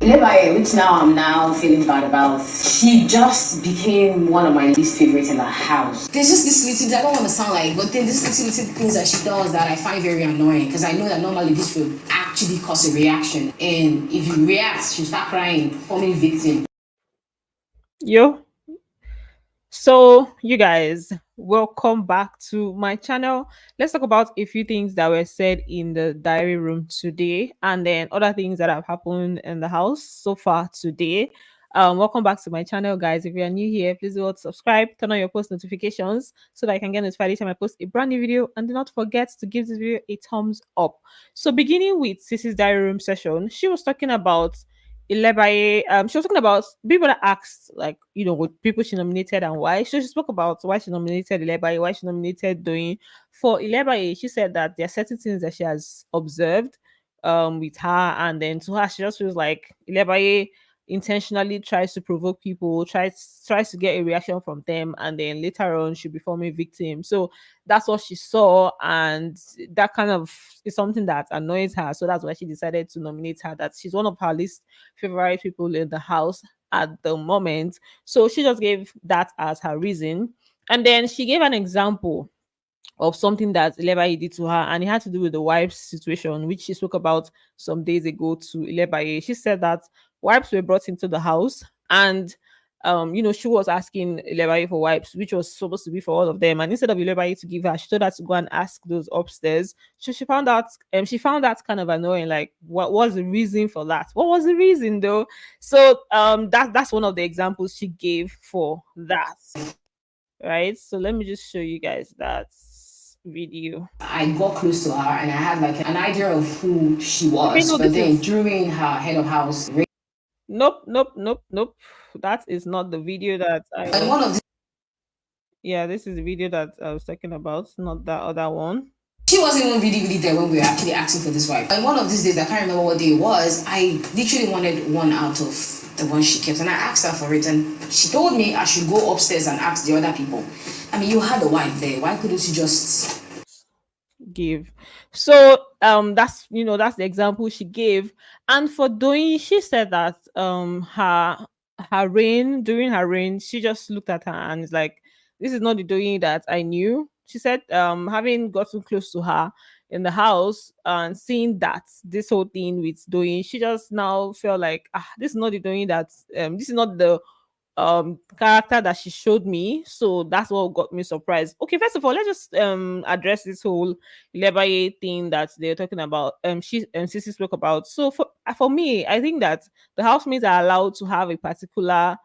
Ilebaye, which now I'm now feeling bad about, she just became one of my least favorites in the house. There's just this little, I don't want to sound like, but then this little things that she does that I find very annoying because I know that normally this will actually cause a reaction. And if you react, she'll start crying, forming victim. Yo. So, you guys, welcome back to my channel. Let's talk about a few things that were said in the diary room today and then other things that have happened in the house so far today. Welcome back to my channel, guys. If you are new here, please do subscribe, turn on your post notifications so that I can get notified each time I post a brand new video. And do not forget to give this video a thumbs up. So, beginning with Sissy's diary room session, she was talking about Ilebaye, she was talking about people that asked, like, what people she nominated and why. So she spoke about why she nominated Ilebaye, why she nominated Doyin. For Ilebaye, she said that there are certain things that she has observed with her, and then to her, she just feels like Ilebaye intentionally tries to provoke people, tries to get a reaction from them, and then later on she'll be forming victim. So that's what she saw, and that kind of is something that annoys her. So that's why she decided to nominate her. That she's one of her least favorite people in the house at the moment. So she just gave that as her reason. And then she gave an example of something that Ilebaye did to her, and it had to do with the wife's situation, which she spoke about some days ago to Ilebaye. She said that wipes were brought into the house, and she was asking Ilebaye for wipes, which was supposed to be for all of them. And instead of Ilebaye to give her, she told her to go and ask those upstairs. So she found that kind of annoying. Like, what was the reason for that? What was the reason though? So that's one of the examples she gave for that. Right. So let me just show you guys that video. I got close to her and I had like an idea of who she Okay, was, no, but this then is during her head of house, nope. That is not the video that I and was. one of the Yeah, this is the video that I was talking about, not that other one. she wasn't even really there when we were actually asking for this wife. And one of these days, I can't remember what day it was, I literally wanted one out of the one she kept. And I asked her for it. And she told me I should go upstairs and ask the other people. I mean, you had a wife there. Why couldn't you just Give. So that's the example she gave. And for doing, she said that her reign during her reign, she just looked at her and is like, this is not the doing that I knew. She said, having gotten close to her in the house and seeing that this whole thing with doing, she just now felt like, this is not the doing that this is not the character that she showed me. So that's what got me surprised. Okay, first of all, let's just address this whole Lebaye thing that they're talking about. She and Sissy spoke about. So for me, I think that the housemates are allowed to have a particular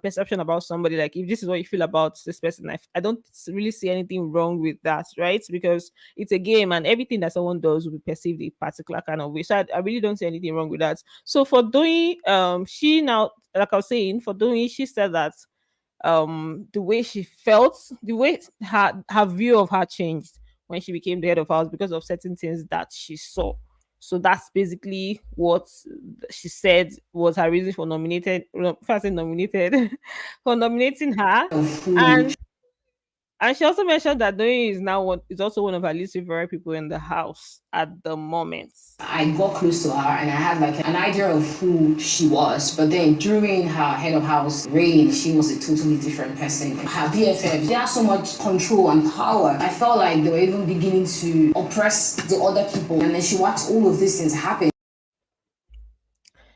perception about somebody. Like, if this is what you feel about this person, I don't really see anything wrong with that, right? Because it's a game and everything that someone does will be perceived a particular kind of way. So I really don't see anything wrong with that. So for doing, she now, like I was saying, for doing, she said that the way she felt, the way her view of her changed when she became the head of house because of certain things that she saw. So that's basically what she said was her reason for first nominated for nominating her. food? And she also mentioned that Doyin is also one of her least favorite people in the house at the moment. I got close to her and I had like an idea of who she was. But then during her head of house reign, she was a totally different person. Her BFF, they had so much control and power. I felt like they were even beginning to oppress the other people. And then she watched all of these things happen.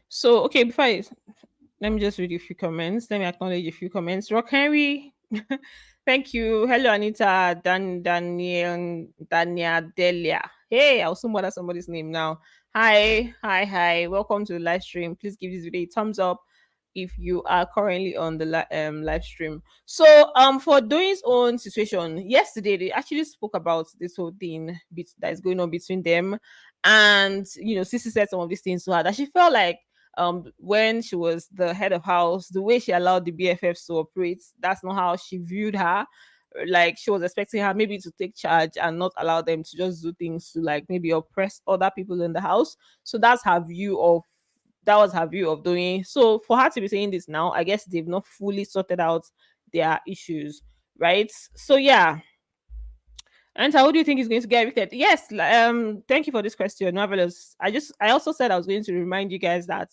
So okay, let me just read a few comments. Let me acknowledge a few comments. Rock Henry, thank you. Hello, Anita, Dania Delia. Hey, I'll soon bother somebody's name now. Hi. Welcome to the live stream. Please give this video a thumbs up if you are currently on the live stream. So, for Doing's own situation, yesterday they actually spoke about this whole thing that is going on between them, and Sissy said some of these things to her that she felt like when she was the head of house, the way she allowed the BFFs to operate, that's not how she viewed her. Like, she was expecting her maybe to take charge and not allow them to just do things to, like, maybe oppress other people in the house. So that was her view of doing. So for her to be saying this now, I guess they've not fully sorted out their issues, right? So yeah. And how do you think is going to get evicted? Yes, thank you for this question. Marvelous. I also said I was going to remind you guys that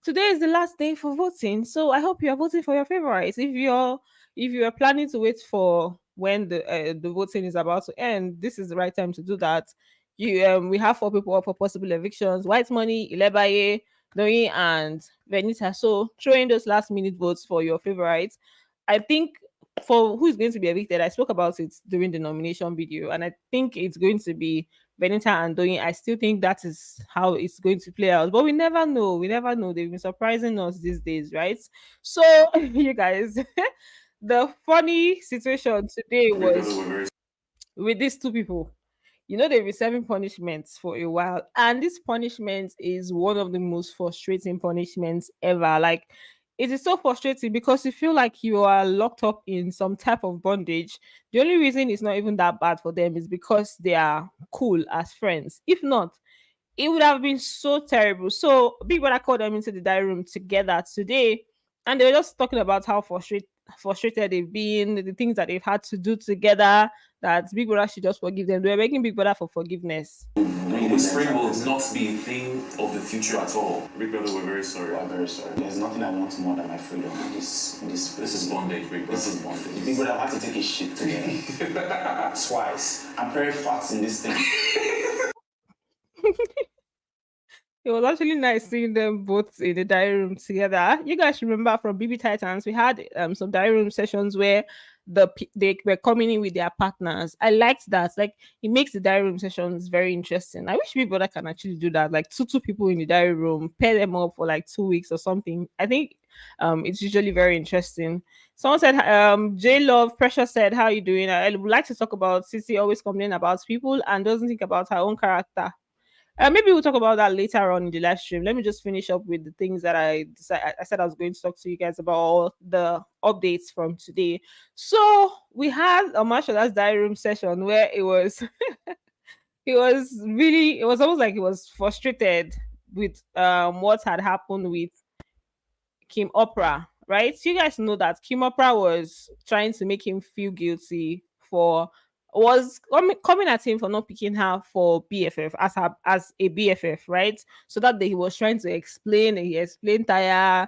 today is the last day for voting, so I hope you are voting for your favorites. If you're planning to wait for when the voting is about to end, this is the right time to do that. We have 4 people up for possible evictions: White Money, Ilebaye, Doyin, and Venita. So throw in those last minute votes for your favorites. I think for who is going to be evicted, I spoke about it during the nomination video, and I think it's going to be Venita and Doyin. I still think that is how it's going to play out. But we never know. We never know. They've been surprising us these days, right? So, you guys, the funny situation today was with these 2 people. They've been serving punishments for a while, and this punishment is one of the most frustrating punishments ever. Like, it is so frustrating because you feel like you are locked up in some type of bondage. The only reason it's not even that bad for them is because they are cool as friends. If not, it would have been so terrible. So Big Brother called them into the diary room together today, and they were just talking about how frustrated they've been, the things that they've had to do together. That Big Brother should just forgive them. They were begging Big Brother for forgiveness. Whispering will not be a thing of the future at all. Big brother, we're very sorry. I'm very sorry. There's nothing I want more than my freedom. This is bondage, big brother. This is bondage. Big brother, I have to take a shit today. Twice. I'm very fast in this thing. It was actually nice seeing them both in the diary room together. You guys remember from BB Titans, we had some diary room sessions where they were coming in with their partners. I liked that. Like, it makes the diary room sessions very interesting. I wish Big Brother can actually do that. Like two people in the diary room, pair them up for like 2 weeks or something. I think it's usually very interesting. Someone said, J Love Pressure said, "How you doing? I would like to talk about Sissy always complaining about people and doesn't think about her own character." Maybe we'll talk about that later on in the live stream. Let me just finish up with the things that I said I was going to talk to you guys about, all the updates from today. So we had a Omashola's diary room session where it was it was almost like he was frustrated with what had happened with Kim Opera, right? So you guys know that Kim Opera was trying to make him feel guilty for coming at him for not picking her for BFF as a BFF, right? So that day he was trying to explain, and he explained tire,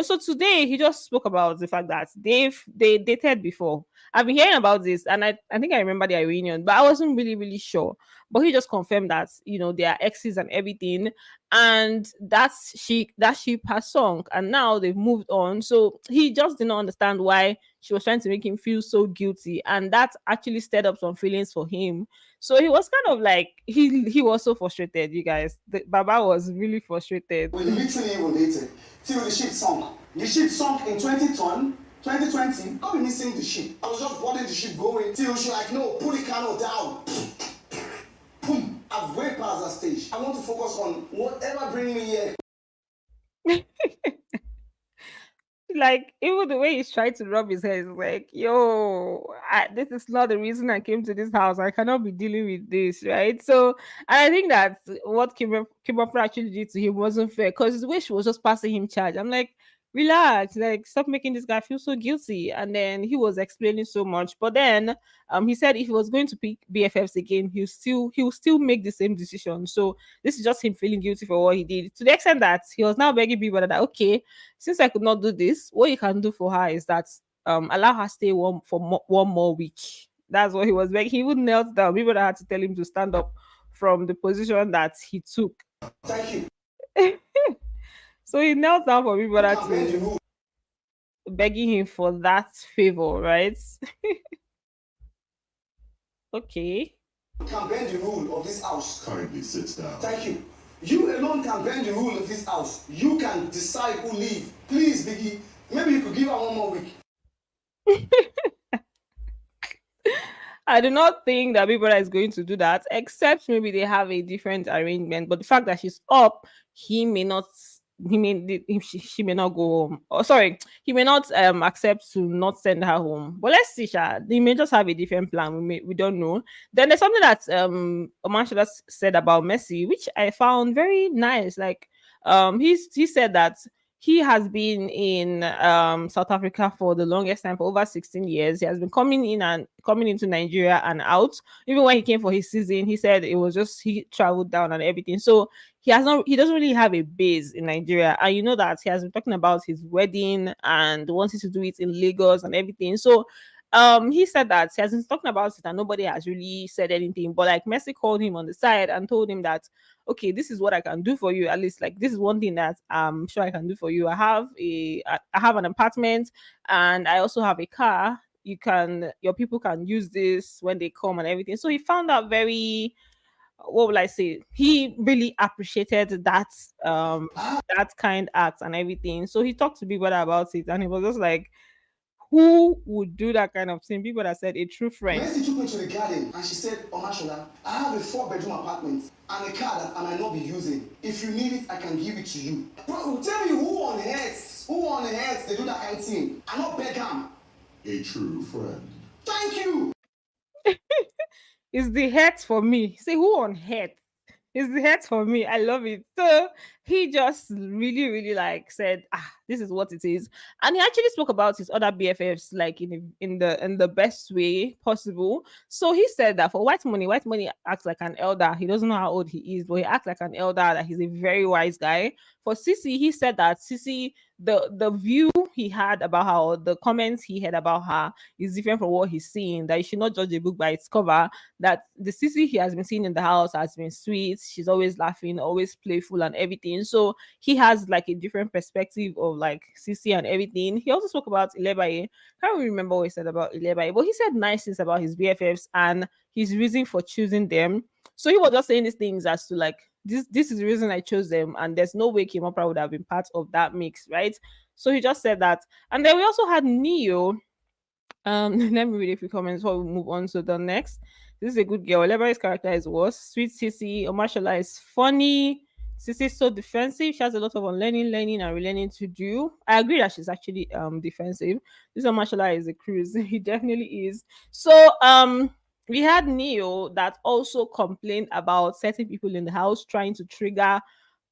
So today he just spoke about the fact that they dated before. I've been hearing about this, and I think I remember their reunion, but I wasn't really sure. But he just confirmed that they are exes and everything, and that ship has sunk, and now they've moved on. So he just did not understand why she was trying to make him feel so guilty, and that actually stirred up some feelings for him. So he was kind of like he was so frustrated. You guys, Baba was really frustrated. We literally even dated till the ship sunk. The ship sunk in 2020. I've been missing the ship. I was just boarding the ship going till she like, no, pull the canoe down. Boom. I've way past that stage. I want to focus on whatever bringing me here. Like, even the way he's trying to rub his head is like, this is not the reason I came to this house. I cannot be dealing with this, right? So, and I think that what Kim Opera actually did to him wasn't fair, because the way she was just passing him charge. I'm like, relax, like, stop making this guy feel so guilty. And then he was explaining so much, but then he said if he was going to pick BFFs again, he'll still make the same decision. So this is just him feeling guilty for what he did, to the extent that he was now begging people that, okay, since I could not do this, what you can do for her is that allow her stay one more week. That's what he was begging. He would knelt down. People that had to tell him to stand up from the position that he took. Thank you. So he knelt down for people that to begging him for that favor, right? Okay. Can bend the rule of this house. Kindly sit down. Thank you. You alone can bend the rule of this house. You can decide who leave. Please, Biggie, maybe you could give her one more week. I do not think that Big Brother is going to do that, except maybe they have a different arrangement. But the fact that she's up, he may not. She may not go home. Oh, sorry, he may not accept to not send her home. But let's see, Sha. They may just have a different plan. We don't know. Then there's something that Omashola said about Messi, which I found very nice. Like he said that he has been in South Africa for the longest time, for over 16 years. He has been coming into Nigeria and out. Even when he came for his season, he said it was just he traveled down and everything. So he doesn't really have a base in Nigeria. And you know that he has been talking about his wedding and wanting to do it in Lagos and everything. So he said that he has been talking about it and nobody has really said anything. But like Messi called him on the side and told him that, okay, this is what I can do for you. At least like this is one thing that I'm sure I can do for you. I have an apartment and I also have a car. Your people can use this when they come and everything. So he found out very, what will I say? He really appreciated that kind act and everything. So he talked to Big Brother about it, and he was just like, "Who would do that kind of thing?" Big Brother said, "A true friend." Mercy took me to the garden and she said, Omashola, I have a 4-bedroom apartment and a car that I might not be using. If you need it, I can give it to you. Bro, tell me who on earth they do that kind of thing? I not Beckham. A true friend. Thank you. It's the head for me. Say who on head? It's the head for me. I love it. So he just really, really like said, this is what it is. And he actually spoke about his other BFFs like in the best way possible. So he said that for White Money acts like an elder. He doesn't know how old he is, but he acts like an elder, that he's a very wise guy. For Sissy, he said that Sissy, the view he had about her, or the comments he had about her, is different from what he's seeing. That you should not judge a book by its cover. That the Sissy he has been seeing in the house has been sweet. She's always laughing, always playful and everything. So he has like a different perspective of like Sissy and everything. He also spoke about Ilebaye. Can't really remember what he said about Ilebaye, but he said nice things about his BFFs and his reason for choosing them. So he was just saying these things as to like, this is the reason I chose them, and there's no way Kimopra would have been part of that mix, right? So he just said that. And then we also had Neo. Let me read a few comments before we move on to the next. This is a good girl. Lebare's character is worse. Sweet Sissy. Omashola is funny. Sissy is so defensive. She has a lot of unlearning, learning, and relearning to do. I agree that she's actually defensive. This Omashola is a cruise. He definitely is. So we had Neo that also complained about certain people in the house trying to trigger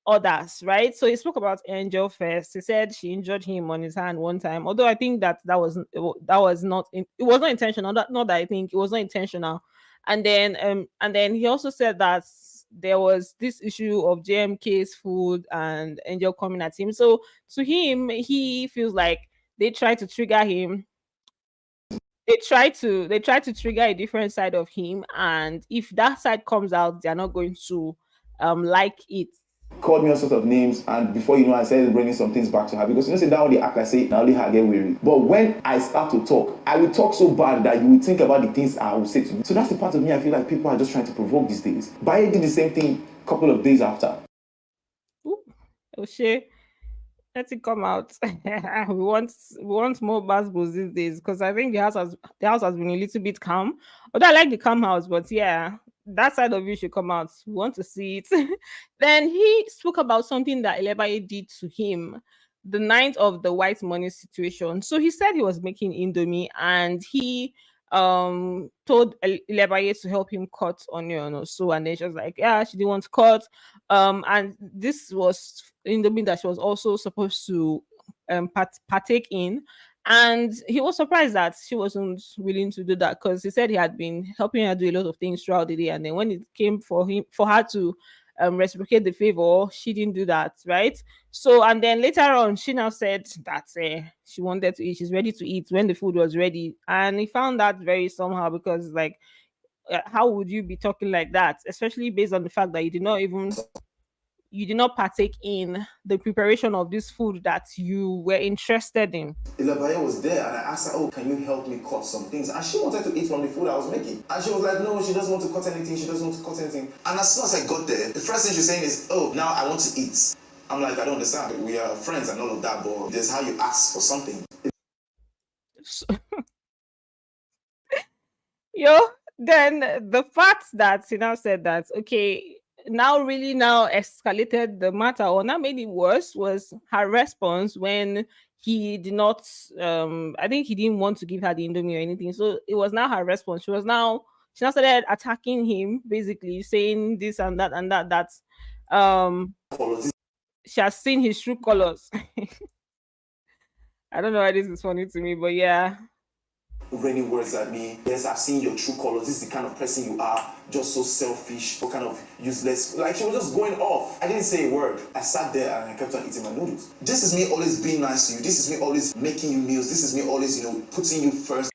others, right? So he spoke about Angel first. He said she injured him on his hand one time. Although I think that was not it was not intentional. Not that I think it was not intentional. And then he also said that there was this issue of JMK's food and Angel coming at him. So to him, he feels like they try to trigger him. They try to trigger a different side of him, and if that side comes out, they're not going to like it. Called me all sorts of names, and before you know, I started bringing some things back to her, because you know, say that when they act, I say now only her get weary. But when I start to talk, I will talk so bad that you will think about the things I will say to you. So that's the part of me I feel like people are just trying to provoke these days. Baye did the same thing a couple of days after. Ooh, O'Shea, let it come out. We want more basketballs these days, because I think the house has been a little bit calm. Although I like the calm house, but yeah, that side of you should come out. We want to see it. Then he spoke about something that Ilebaye did to him the night of the white money situation. So he said he was making Indomie and he told Ilebaye to help him cut onion or so, and then she was like, yeah, she didn't want to cut. And this was Indomie that she was also supposed to partake in. And he was surprised that she wasn't willing to do that, because he said he had been helping her do a lot of things throughout the day. And then when it came for her to reciprocate the favor, she didn't do that, right? So, and then later on, she now said that she wanted to eat. She's ready to eat when the food was ready. And he found that very somehow, because like, how would you be talking like that, especially based on the fact that you did not partake in the preparation of this food that you were interested in. Ilebaye was there, and I asked her, oh, can you help me cut some things? And she wanted to eat from the food I was making. And she was like, no, she doesn't want to cut anything. She doesn't want to cut anything. And as soon as I got there, the first thing she's saying is, oh, now I want to eat. I'm like, I don't understand. We are friends and all of that, but there's how you ask for something. So, yo, then the fact that he now said that, okay, now escalated the matter, or now made it worse, was her response when he did not I think he didn't want to give her the Indomie or anything. So it was now her response. She now started attacking him, basically saying this and that and that um she has seen his true colors. I don't know why this is funny to me, but yeah. raining words at me. Yes, I've seen your true colors. This is the kind of person you are. Just so selfish, so kind of useless. Like, she was just going off. I didn't say a word. I sat there and I kept on eating my noodles. This is me always being nice to you. This is me always making you meals. This is me always, putting you first.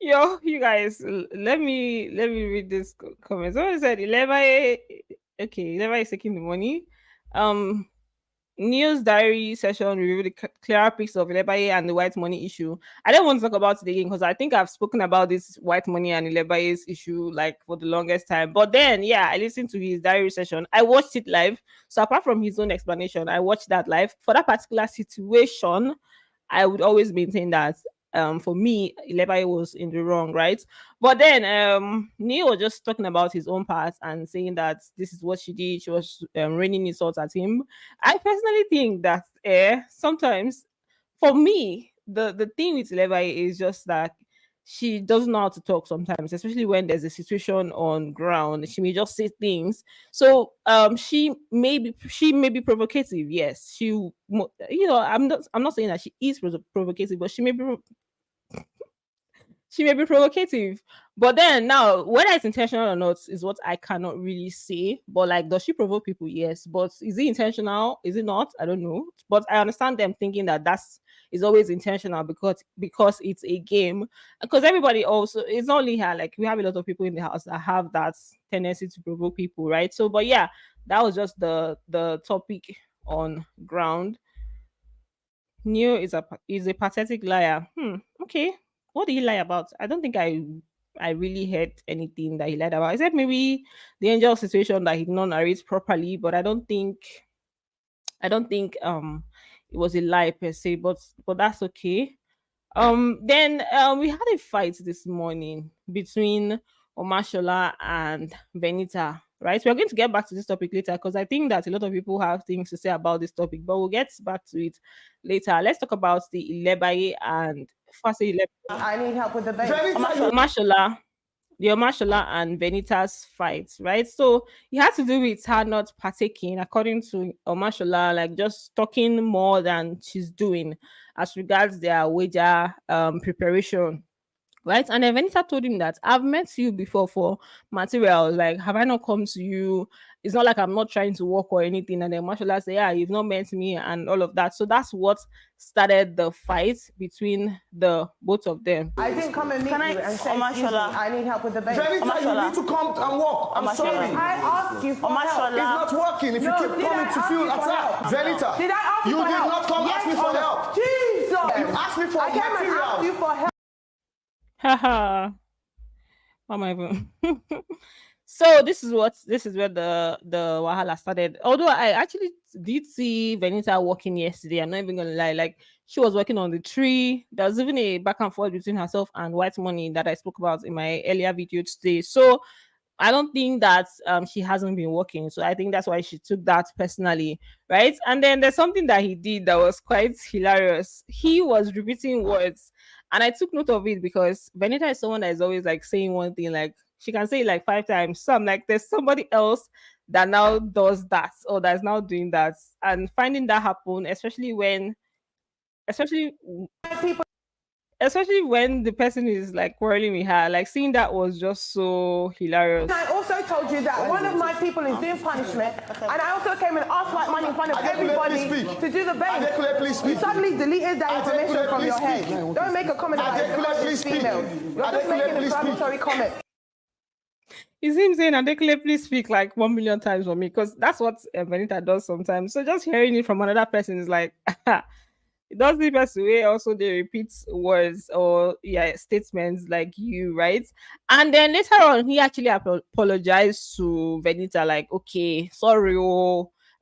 Yo, you guys, let me read this comment. Someone said Ilebaye, okay, Ilebaye is taking the money. News diary session revealed the clearer picture of Ilebaye and the white money issue. I don't want to talk about it again because I think I've spoken about this white money and Ilebaye's issue like for the longest time. But then, yeah, I listened to his diary session. I watched it live. So apart from his own explanation, I watched that live. For that particular situation, I would always maintain that for me, Ilebaye was in the wrong, right? But then Neil was just talking about his own part and saying that this is what she did. She was raining insults at him. I personally think that sometimes for me, the thing with Ilebaye is just that she doesn't know how to talk sometimes, especially when there's a situation on ground. She may just say things. So she may be provocative. Yes, I'm not saying that she is provocative, but she may be provocative. But then now, whether it's intentional or not is what I cannot really say. But like, does she provoke people? Yes. But is it intentional? Is it not? I don't know. But I understand them thinking that that's is always intentional because it's a game. Because everybody also, it's not only her. Like, we have a lot of people in the house that have that tendency to provoke people, right? So, but yeah, that was just the topic on ground. Neo is a pathetic liar. Okay. What did he lie about? I don't think I really heard anything that he lied about. Except maybe the angel situation that he did not narrate properly, but I don't think it was a lie per se, but that's okay. Then we had a fight this morning between Omashola and Venita. Right, we're going to get back to this topic later because I think that a lot of people have things to say about this topic, but we'll get back to it later. Let's talk about the Ilebaye and first I need help with the base. Omashola, the Omashola and Venita's fight, right? So it had to do with her not partaking, according to Omashola, like just talking more than she's doing as regards their wager preparation. Right. And then Venita told him that I've met you before for materials. Like, have I not come to you? It's not like I'm not trying to work or anything. And then Mashallah say, yeah, you've not met me and all of that. So that's what started the fight between the both of them. I didn't come and meet you and say, Omashola, I need help with the base. Venita, you need to come and walk. I'm sorry. I asked you for help. It's not working if you keep coming to feel attacked. Venita, Did I ask you you for did help? not come ask me for help. Jesus! You asked me for I came and asked materials. you for help. Haha. What am I even? So this is where the wahala started. Although I actually did see Venita walking yesterday. I'm not even gonna lie. Like, she was working on the tree. There was even a back and forth between herself and White Money that I spoke about in my earlier video today. So I don't think that she hasn't been working. So I think that's why she took that personally, right? And then there's something that he did that was quite hilarious. He was repeating words, and I took note of it because Benita is someone that is always like saying one thing, like she can say it like 5 times. So I'm like, there's somebody else that now does that or that's now doing that, and finding that happen, especially especially when the person is like quarreling with her, like seeing that was just so hilarious. I also told you that one of my people is doing punishment, and I also came and asked White Money in front of everybody to do the base. You suddenly deleted that information from your head. Don't make a comment about these females. You're just making a inflammatory comment. You see him saying, Adekule, please speak like 1 million times for me, because that's what Venita does sometimes. So just hearing it from another person is like, it does the best way. Also, they repeat words or statements like you, right? And then later on, he actually apologized to Venita, like, okay, sorry,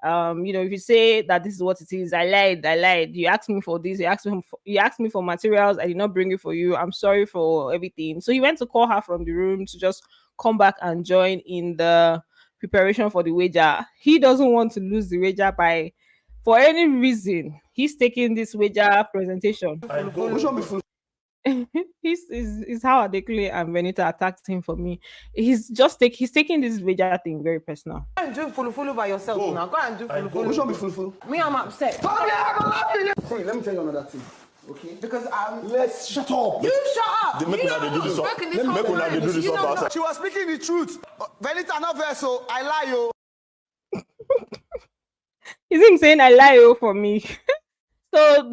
if you say that this is what it is, I lied. You asked me for this, you asked me for materials, I did not bring it for you. I'm sorry for everything. So he went to call her from the room to just come back and join in the preparation for the wager. He doesn't want to lose the wager for any reason. He's taking this wager presentation. He's how Adekule and Venita attacked him for me. He's taking this wager thing very personal. Go and do fulu by yourself now. Go and do fulu. Show me full. Me, I'm upset. See, let me tell you another thing. Okay. Because Let's shut up. you shut up. Make You una dey do this one. spoken this Make whole una dey do time. this You one know for outside. She was speaking the truth. Venita not there, so I lie, yo. Is him saying I lie for me? So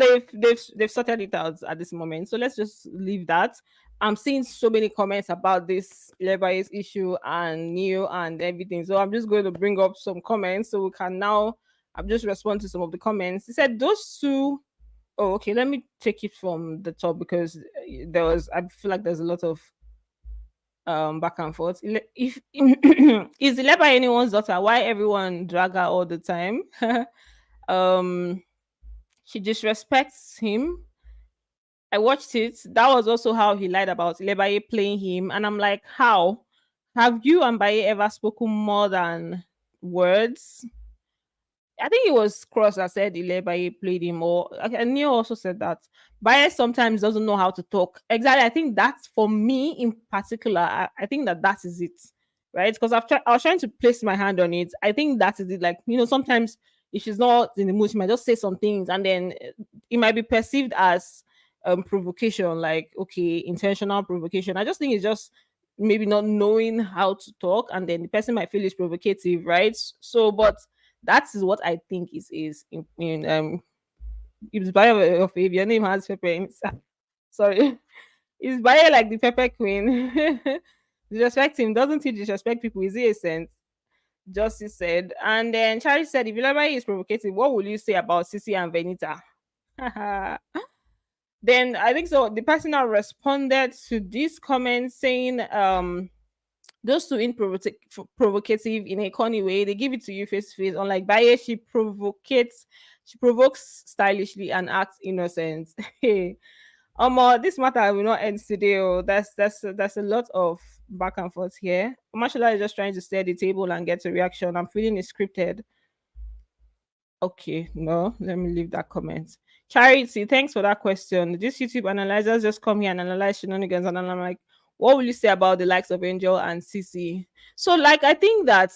they've sorted it out at this moment. So let's just leave that. I'm seeing so many comments about this Ilebaye's issue and Neo and everything. So I'm just going to bring up some comments so we can now. I'm just respond to some of the comments. He said those two. Oh, okay. Let me take it from the top because there was. I feel like there's a lot of back and forth. If is Ilebaye anyone's daughter? Why everyone drag her all the time? um, she disrespects him. I watched it. That was also how he lied about Ilebaye playing him. And I'm like, how? Have you and Baye ever spoken more than words? I think it was Cross that said Ilebaye played him, or and Neil also said that Baye sometimes doesn't know how to talk. Exactly. I think that's for me in particular. I think that is it, right? Because I was trying to place my hand on it. I think that is it. Like sometimes if she's not in the mood, she might just say some things, and then it might be perceived as provocation, like okay, intentional provocation. I just think it's just maybe not knowing how to talk, and then the person might feel it's provocative, right? So, but that is what I think is in it's Bayer of Ave. Your name has pepper inside. Sorry. Is Bayer like the pepper queen? Disrespect him. Doesn't he disrespect people? Is he a saint? Justice said. And then Charlie said, if Ilebaye is provocative, what will you say about Sisi and Venita? Then I think so. The person now responded to this comment saying, those two provocative in a corny way. They give it to you face to face. Unlike Baye, she provokes stylishly and acts innocent. Hey, this matter will not end today. Oh, that's a lot of back and forth here. Omashola is just trying to steer the table and get a reaction. I'm feeling it scripted. Okay, no, let me leave that comment. Charity, thanks for that question. This YouTube analyzers just come here and analyze shenanigans, and I'm like, what will you say about the likes of Angel and CC? So, like, I think that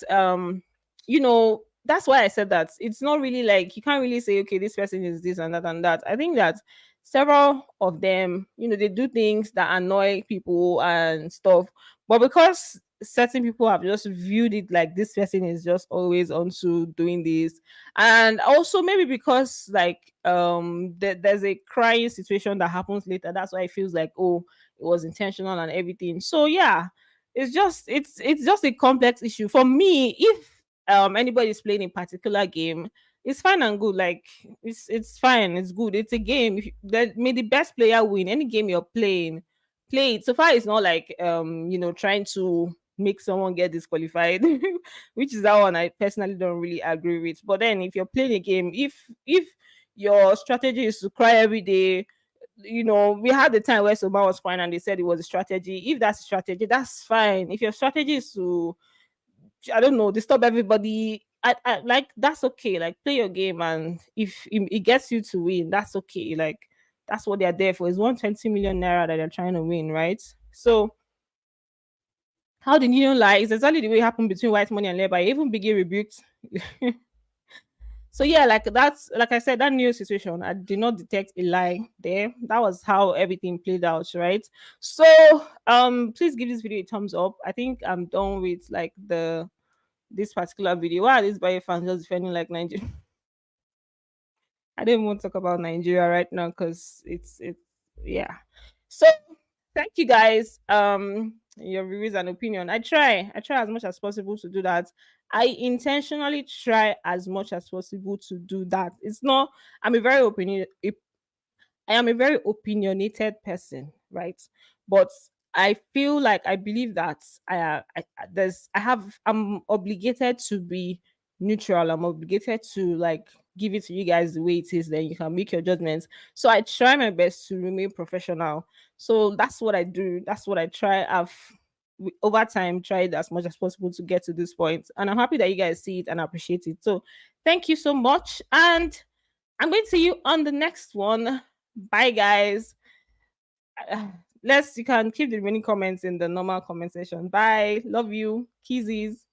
that's why I said that it's not really like you can't really say, okay, this person is this and that and that. I think that several of them, they do things that annoy people and stuff, but because certain people have just viewed it like this person is just always onto doing this, and also maybe because like there's a crying situation that happens later, that's why it feels like, oh, it was intentional and everything. So yeah, it's just a complex issue for me. If anybody is playing a particular game, it's fine and good. Like it's fine, it's good, it's a game. May the best player win. Any game you're playing, play it. So far it's not like trying to make someone get disqualified, which is that one I personally don't really agree with. But then if you're playing a game, if your strategy is to cry every day, we had the time where Soma was crying and they said it was a strategy. If that's a strategy, that's fine. If your strategy is to, I don't know, disturb everybody, like that's okay. Like play your game, and if it gets you to win, that's okay. Like that's what they're there for. It's 120 million naira that they're trying to win, right? So how the union lie is exactly the way it happened between White Money and Labour. Even Biggie rebuked. So yeah, like that's like I said, that new situation, I did not detect a lie there. That was how everything played out, right? So please give this video a thumbs up. I think I'm done with like this particular video. Why are these Bayer fans just defending like Nigeria? I don't want to talk about Nigeria right now because it's yeah. So thank you guys. Your reviews and opinion. I try as much as possible to do that. I intentionally try as much as possible to do that. It's not, I'm a very I am a very opinionated person, right? But I feel like I believe that I'm obligated to be neutral. I'm obligated to like give it to you guys the way it is. Then you can make your judgments. So I try my best to remain professional. So that's what I do. That's what I try. Over time tried as much as possible to get to this point, and I'm happy that you guys see it and appreciate it. So thank you so much, and I'm going to see you on the next one. Bye, guys. You can keep the remaining comments in the normal comment section. Bye. Love you. Kisses.